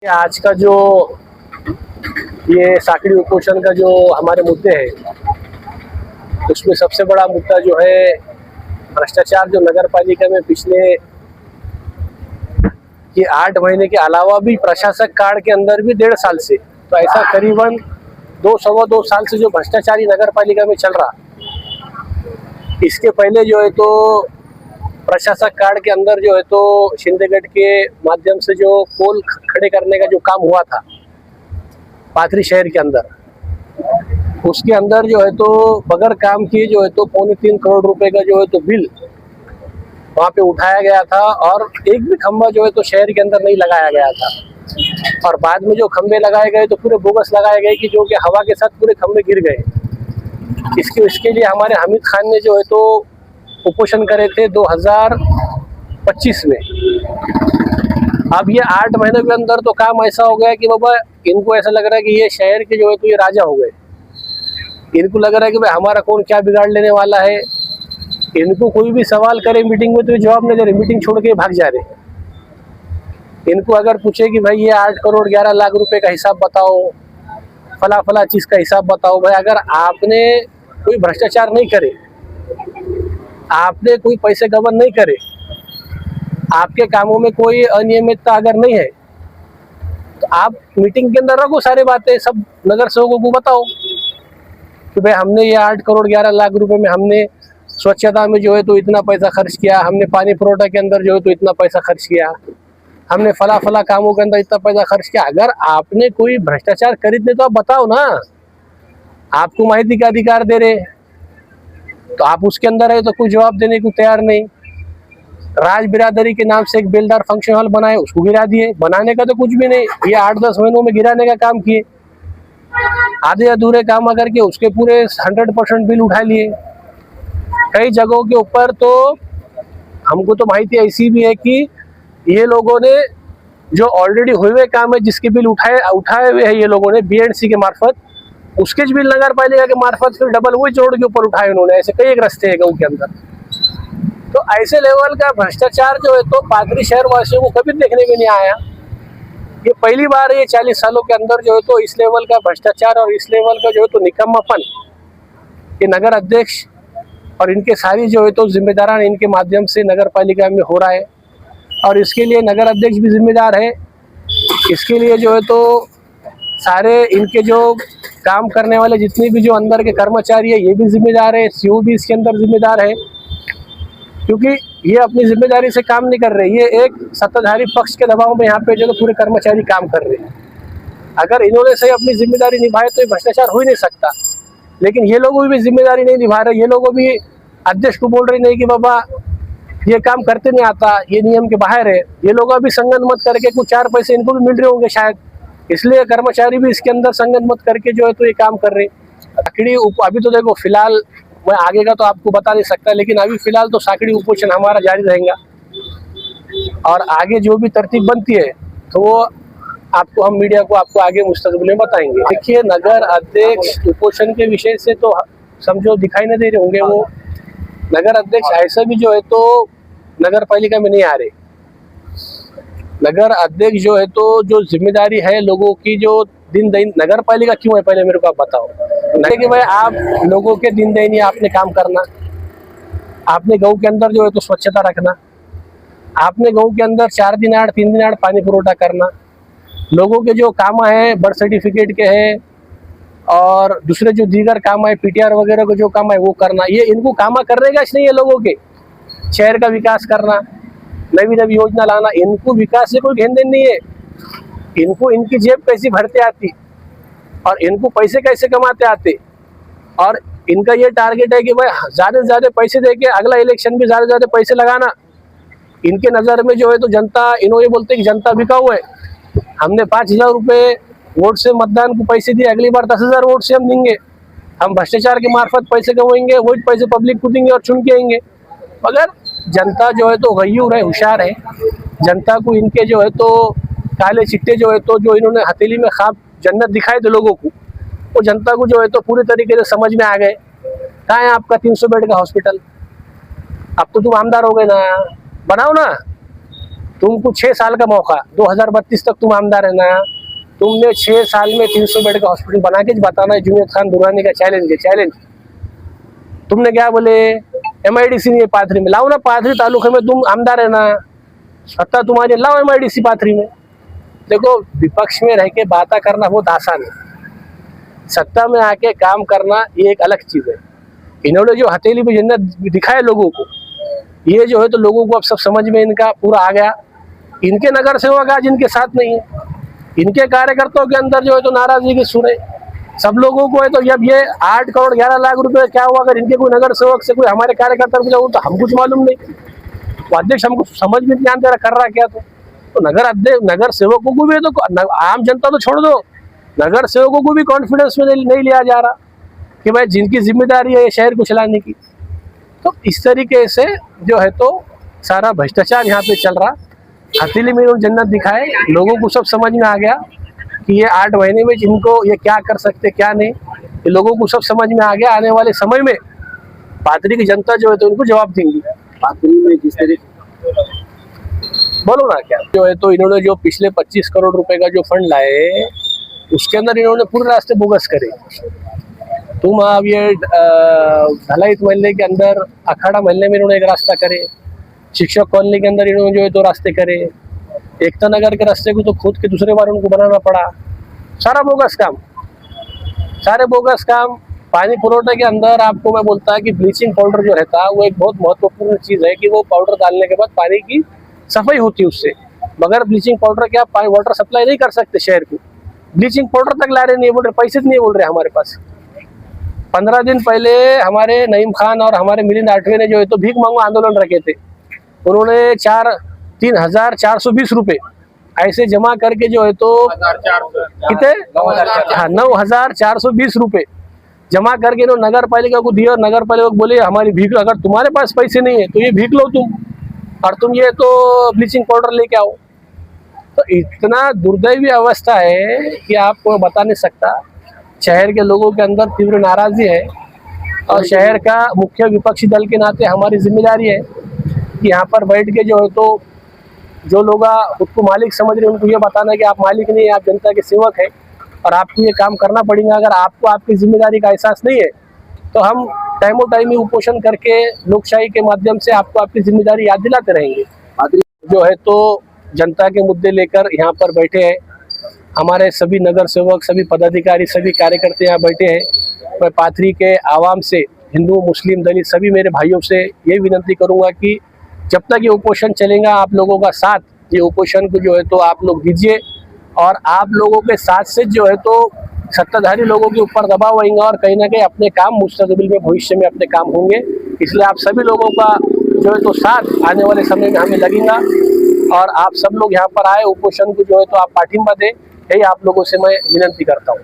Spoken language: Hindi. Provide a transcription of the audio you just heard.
आज का जो ये साकड़ी उपोषण का जो हमारे मुद्दे हैं, उसमें सबसे बड़ा मुद्दा जो है भ्रष्टाचार, जो नगर पालिका में पिछले ये 8 महीने के अलावा भी प्रशासक काल के अंदर भी 1.5 साल से, तो ऐसा करीबन 2 साल से जो भ्रष्टाचारी नगर पालिका में चल रहा। इसके पहले जो है तो प्रशासक काल के अंदर जो है तो शिंदेगढ़ के माध्यम से जो पोल खड़े करने का जो काम हुआ था पाथरी शहर के अंदर, उसके अंदर जो है तो बगैर काम किए जो है तो 3.25 करोड़ रुपए का जो है तो बिल वहाँ पे उठाया गया था और एक भी खंभा जो है तो शहर के अंदर नहीं लगाया गया था। और बाद में जो खंभे लगाए गए तो पूरे बोगस लगाए गए कि जो कि हवा के साथ पूरे खंभे गिर गए। इसके लिए हमारे हामिद खान ने जो है तो उपोषण करे थे 2025 में। अब ये 8 महीने के अंदर तो काम ऐसा हो गया कि बाबा इनको ऐसा लग रहा है कि ये शहर के जो है तो ये राजा हो गए। इनको लग रहा है कि भाई हमारा कौन क्या बिगाड़ लेने वाला है। इनको कोई भी सवाल करे मीटिंग में तो ये जवाब नहीं दे रहे, मीटिंग छोड़ के भाग जा रहे। इनको अगर पूछे कि भाई ये 8 करोड़ 11 लाख रुपए का हिसाब बताओ, फला चीज का हिसाब बताओ। भाई अगर आपने कोई भ्रष्टाचार नहीं करे, आपने कोई पैसे गबन नहीं करे, आपके कामों में कोई अनियमितता अगर नहीं है, तो आप मीटिंग के अंदर रखो सारी बातें, सब नगर सेवकों को बताओ कि भाई हमने ये 8 करोड़ 11 लाख रुपए में हमने स्वच्छता में जो है तो इतना पैसा खर्च किया, हमने पानी पुरोठा के अंदर जो है तो इतना पैसा खर्च किया, हमने फला कामों के अंदर इतना पैसा खर्च किया। अगर आपने कोई भ्रष्टाचार खरीदने तो आप बताओ ना, आपको माहिती का अधिकार दे रहे, तो आप उसके अंदर है तो कोई जवाब देने को तैयार नहीं। राज बिरादरी के नाम से एक बेलदार फंक्शन हॉल बनाए, उसको गिरा दिए। बनाने का तो कुछ भी नहीं, ये 8-10 महीनों में गिराने का काम किए। आधे अधूरे काम करके उसके पूरे 100% बिल उठा लिए। कई जगहों के ऊपर तो हमको तो माहिती ऐसी भी है कि ये लोगों ने जो ऑलरेडी हुए हुए काम है जिसके बिल उठाए हुए हैं ये लोगों ने बीएंडसी के मार्फत, उसके बिल नगर पालिका के मार्फत फिर डबल वही जोड़ के ऊपर उठाए उन्होंने। ऐसे कई एक रास्ते हैं गाँव के अंदर। तो ऐसे लेवल का भ्रष्टाचार जो है तो पाथरी शहर वासियों को कभी देखने में नहीं आया। ये पहली बार है ये 40 सालों के अंदर जो है तो इस लेवल का भ्रष्टाचार और इस लेवल का जो है तो निकम्मापन ये नगर अध्यक्ष और इनके सारी जो है तो जिम्मेदारान इनके माध्यम से नगर पालिका में हो रहा है। और इसके लिए नगर अध्यक्ष भी जिम्मेदार है। इसके लिए जो है तो सारे इनके जो काम करने वाले जितने भी जो अंदर के कर्मचारी है ये भी जिम्मेदार है, सीओ भी इसके अंदर जिम्मेदार है, क्योंकि ये अपनी जिम्मेदारी से काम नहीं कर रहे। ये एक सत्ताधारी पक्ष के दबाव में यहाँ पे जो पूरे कर्मचारी काम कर रहे हैं। अगर इन्होंने सही अपनी जिम्मेदारी निभाए तो ये भ्रष्टाचार हो ही नहीं सकता। लेकिन ये लोगों भी जिम्मेदारी नहीं निभा रहे। ये लोगों भी अध्यक्ष को बोल रहे नहीं कि बाबा ये काम करते नहीं आता, ये नियम के बाहर है। ये लोग अभी संगत मत करके कुछ 4 पैसे इनको भी मिल रहे होंगे शायद, इसलिए कर्मचारी भी इसके अंदर संगत मत करके जो है तो ये काम कर रहे। साकड़ी अभी तो देखो फिलहाल मैं आगे का तो आपको बता नहीं सकता, लेकिन अभी फिलहाल तो साकड़ी उपोषण हमारा जारी रहेगा और आगे जो भी तरतीब बनती है तो वो आपको हम मीडिया को आपको आगे मुस्तकबिल में बताएंगे। देखिए नगर अध्यक्ष उपोषण के विषय से तो समझो दिखाई नहीं दे रहे होंगे। वो नगर अध्यक्ष ऐसा भी जो है तो नगर पालिका में नहीं आ रहे। नगर अध्यक्ष जो है तो जो जिम्मेदारी है लोगों की जो दिन नगर पालिका क्यों है पहले मेरे को आप बताओ। नहीं कि भाई आप लोगों के दिन दैनिक आपने काम करना, आपने गाँव के अंदर जो है तो स्वच्छता रखना, आपने गाँव के अंदर 4 दिन 8 3 दिन 8 पानी पुरोठा करना, लोगों के जो काम है बर्थ सर्टिफिकेट के हैं और दूसरे जो दीगर काम है पीटीआर वगैरह को जो काम है वो करना। ये इनको काम करने का नहीं है। लोगों के शहर का विकास करना, नई योजना लाना, इनको विकास से कोई लेन देन नहीं है। इनको इनकी जेब कैसी भरते आती और इनको पैसे कैसे कमाते आते, और इनका ये टारगेट है कि भाई ज़्यादा से ज़्यादा पैसे दे के अगला इलेक्शन भी ज़्यादा से ज़्यादा पैसे लगाना। इनके नज़र में जो है तो जनता, इन्होंने बोलते कि जनता बिकाऊ है, हमने 5,000 रुपये वोट से मतदान को पैसे दिए, अगली बार 10,000 वोट से हम देंगे, हम भ्रष्टाचार के मार्फत पैसे कमाएंगे, वही पैसे पब्लिक को देंगे और चुन के आएंगे। मगर जनता जो है तो गयूर है, होशियार है। जनता को इनके जो है तो काले चिट्टे जो है तो जो इन्होंने हथेली में खाब जन्नत दिखाए थे लोगों को, वो जनता को जो है तो पूरी तरीके से समझ में आ गए। कहाँ है आपका 300 बेड का हॉस्पिटल? अब तो तुम आमदार हो गए ना, बनाओ ना। तुमको 6 साल का मौका, 2032 तक तुम आमदार है ना, तुमने 6 साल में 300 बेड का हॉस्पिटल बना के बताना है। जुनेद खान दुरानी का चैलेंज है, चैलेंज। तुमने क्या बोले, MIDC नहीं है पाथरी में, लाओ ना, पाथरी तालुके में तुम आमदार है ना, सत्ता तुम्हारी, लाओ MIDC पाथरी में। देखो, विपक्ष में रह के बातें करना बहुत आसान है, सत्ता में आके काम करना ये एक अलग चीज है। इन्होंने जो हथेली पे जन्नत दिखाया लोगों को, ये जो है तो लोगों को अब सब समझ में इनका पूरा आ गया। इनके नगर सेवक आज इनके साथ नहीं है, इनके कार्यकर्ताओं के अंदर जो है तो नाराजगी की सुर है। सब लोगों को है तो जब ये 8 करोड़ 11 लाख रुपए क्या हुआ, अगर इनके कोई नगर सेवक से कोई हमारे कार्यकर्ता को तो हम कुछ मालूम नहीं, तो अध्यक्ष हमको समझ में नहीं आता कर रहा क्या। तो नगर अध्यक्ष, नगर सेवकों को भी तो, आम जनता तो छोड़ दो, नगर सेवकों को भी कॉन्फिडेंस में नहीं लिया जा रहा कि भाई जिनकी जिम्मेदारी है ये शहर को चलाने की। तो इस तरीके से जो है तो सारा भ्रष्टाचार यहाँ पे चल रहा। हथेली में उन्होंने जन्नत दिखाए, लोगों को सब समझ में आ गया कि ये 8 महीने में जिनको ये क्या कर सकते क्या नहीं, ये लोगों को सब समझ में आ गया। आने वाले समय में पाथरी की जनता जो है तो उनको जवाब देंगी। पाथरी में जिस तरीके, बोलो ना क्या जो है तो इन्होंने जो पिछले 25 करोड़ रुपए का जो फंड लाए, उसके अंदर इन्होंने पूरे रास्ते बोगस करे। तुम अब ये ढलाईत मोहल्ले के अंदर, अखाड़ा मोहल्ले में इन्होंने एक रास्ता करे, शिक्षक कॉलोनी के अंदर इन्होंने जो है तो रास्ते करे, एकता नगर के रास्ते को तो खुद के दूसरे बार उनको बनाना पड़ा। सारा बोगस काम, सारे बोगस काम। पानी पुरोठे के अंदर आपको मैं बोलता है कि ब्लीचिंग पाउडर जो रहता है वो एक बहुत महत्वपूर्ण चीज़ है कि वो पाउडर डालने के बाद पानी की सफाई होती है उससे। मगर ब्लीचिंग पाउडर के आप वाटर सप्लाई नहीं कर सकते शहर को, ब्लीचिंग पाउडर तक ला रहे नहीं बोल रहे, पैसे नहीं बोल रहे हमारे पास। 15 दिन पहले हमारे नईम खान और हमारे मिलिंद आठवे ने जो है तो भीख मांगो आंदोलन रखे थे। उन्होंने 3,420 रुपये ऐसे जमा करके जो है तो कितने, हाँ 9,420 रुपये जमा करके इन्होंने नगर पालिका को दिया। और नगर पालिका को बोले हमारी भीख, अगर तुम्हारे पास पैसे नहीं है तो ये भीख लो तुम, और तुम ये तो ब्लीचिंग पाउडर लेके आओ। तो इतना दुर्दैवी अवस्था है कि आपको बता नहीं सकता। शहर के लोगों के अंदर तीव्र नाराजगी है और शहर का मुख्य विपक्षी दल के नाते हमारी जिम्मेदारी है कि यहाँ पर बैठ के जो है तो जो लोग खुद को मालिक समझ रहे हैं उनको ये बताना कि आप मालिक नहीं है, आप जनता के सेवक हैं और आपको ये काम करना पड़ेगा। अगर आपको आपकी जिम्मेदारी का एहसास नहीं है तो हम टाइमो टाइम ही उपोषण करके लोकशाही के माध्यम से आपको आपकी जिम्मेदारी याद दिलाते रहेंगे। जो है तो जनता के मुद्दे लेकर यहाँ पर बैठे हैं, हमारे सभी नगर सेवक, सभी पदाधिकारी, सभी कार्यकर्ता यहाँ बैठे हैं। मैं पाथरी के आवाम से, हिंदू मुस्लिम दलित सभी मेरे भाइयों से ये विनती करूँगा कि जब तक ये उपोषण चलेगा आप लोगों का साथ, ये उपोषण को जो है तो आप लोग दीजिए और आप लोगों के साथ से जो है तो सत्ताधारी लोगों के ऊपर दबाव होगा और कहीं ना कहीं अपने काम मुस्तकबिल में भविष्य में अपने काम होंगे। इसलिए आप सभी लोगों का जो है तो साथ आने वाले समय में हमें लगेगा और आप सब लोग यहाँ पर आए, उपोषण को जो है तो आप पाठिंबा दें, यही आप लोगों से मैं विनती करता हूँ।